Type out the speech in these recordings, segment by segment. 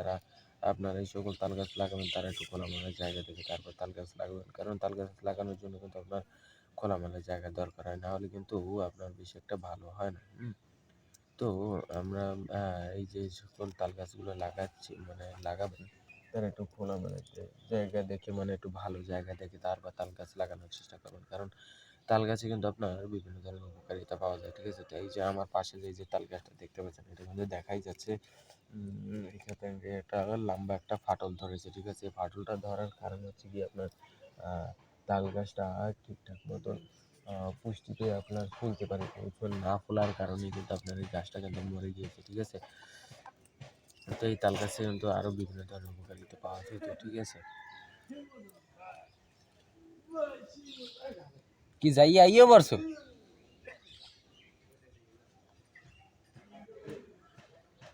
যারা আপনার এই সকল তাল গাছ লাগাবেন তারা একটু খোলামেলা জায়গা দেখে তারপর তাল গাছ লাগাবেন, কারণ তাল গাছ লাগানোর জন্য কিন্তু আপনার খোলামেলা জায়গা দরকার হয়, না হলে কিন্তু আপনার বেশি একটা ভালো হয় না। তো আমরা এই যে সকল তাল গাছগুলো লাগাচ্ছি মানে লাগাবেন তারা একটু খোলামেলা জায়গা দেখে মানে একটু ভালো জায়গা দেখে তারপর তাল গাছ লাগানোর চেষ্টা করবেন, কারণ তাল গাছে কিন্তু আপনার বিভিন্ন ধরনের উপকারিতা পাওয়া যায়। ঠিক আছে, তো এই যে আমার পাশে যে তাল গাছটা দেখতে পাচ্ছেন এটা কিন্তু দেখাই যাচ্ছে এখানে যে একটা লম্বা একটা ফাটল ধরেছে। ঠিক আছে, ফাটলটা ধরার কারণ হচ্ছে কি আপনার তাল গাছটা ঠিকঠাক মতন পুষ্টি পেয়ে আপনার ফুলতে পারে, ফুল না ফোলার কারণে কিন্তু আপনার এই গাছটা কিন্তু মরে গিয়েছে। ঠিক আছে, তো এই তাল গাছে কিন্তু আরো বিভিন্ন ধরনের উপকারিতা পাওয়া যায়। তো ঠিক আছে, কি যাই আইও পারছো।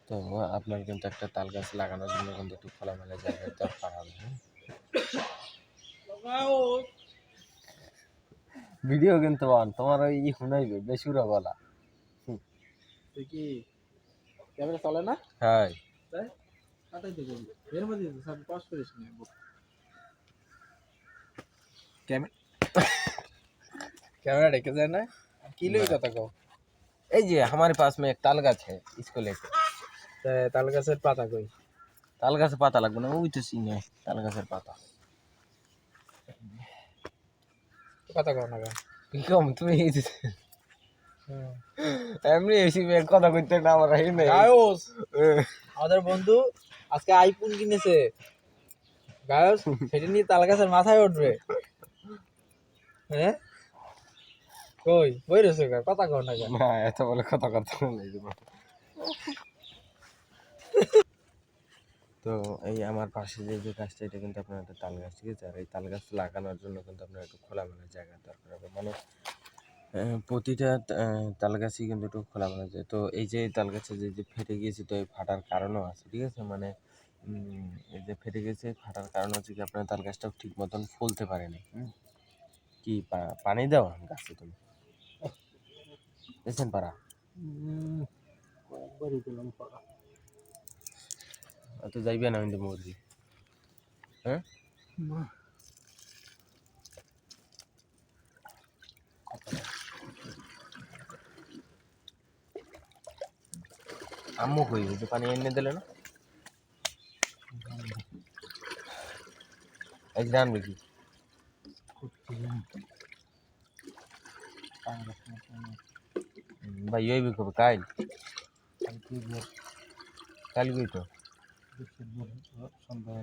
তো আপনার কিন্তু একটা তাল গাছ লাগানোর জন্য কিন্তু একটু খোলামেলা জায়গার দরকার হবে। ভিডিও কিন্তু অন তোমার ওই শুনাইবে বেসুরা বলা। তুই কি ক্যামেরা চলে না? হ্যাঁ, তাই কাটাই তো করবি এর মধ্যে তো সব পাস করিস না कैमरा ढके जाए ना किलो ही कथा कहो এই যে हमारे पास में एक ताल गाछ है, इसको लेके ताल गाছের পাতা কই তাল গাছের পাতা লাগবে না, ওই তো সিনে তাল গাছের পাতা কথা কও না কি কম তুমি এমনি এসি কথা কইতে না আমার এই নাই গায়স আমাদের বন্ধু আজকে আইফোন কিনেছে গায়স সেটা নিয়ে তাল গাছের মাথায় উঠবে হ্যাঁ কই বই রয়েছে কথা কও না না এত বলে কথা কথা নেই। তো এই আমার পাশে যে গাছটা এটা কিন্তু আপনার একটা তাল গাছ। ঠিক আছে, আর এই তাল গাছ লাগানোর জন্য কিন্তু আপনার একটু খোলামেলা জায়গার দরকার হবে, মানে প্রতিটা তাল গাছই কিন্তু একটু খোলামেলা যায়। তো এই যে তাল গাছে যে ফেটে গিয়েছে, তো এই ফাটার কারণও আছে। ঠিক আছে, মানে এই যে ফেটে গেছে ফাটার কারণ হচ্ছে কি আপনার তাল গাছটা ঠিক মতন ফলতে পারেনি। কি পানি দেওয়া গাছে তুমি দেখছেন পারা তো যাইবে না কিন্তু মুরগি। হ্যাঁ, আম্মু কই যে পানি এনে দিলে না, আজ রানবে কি ভাই ওই কবে কাল কাল কই তো সন্ধ্যা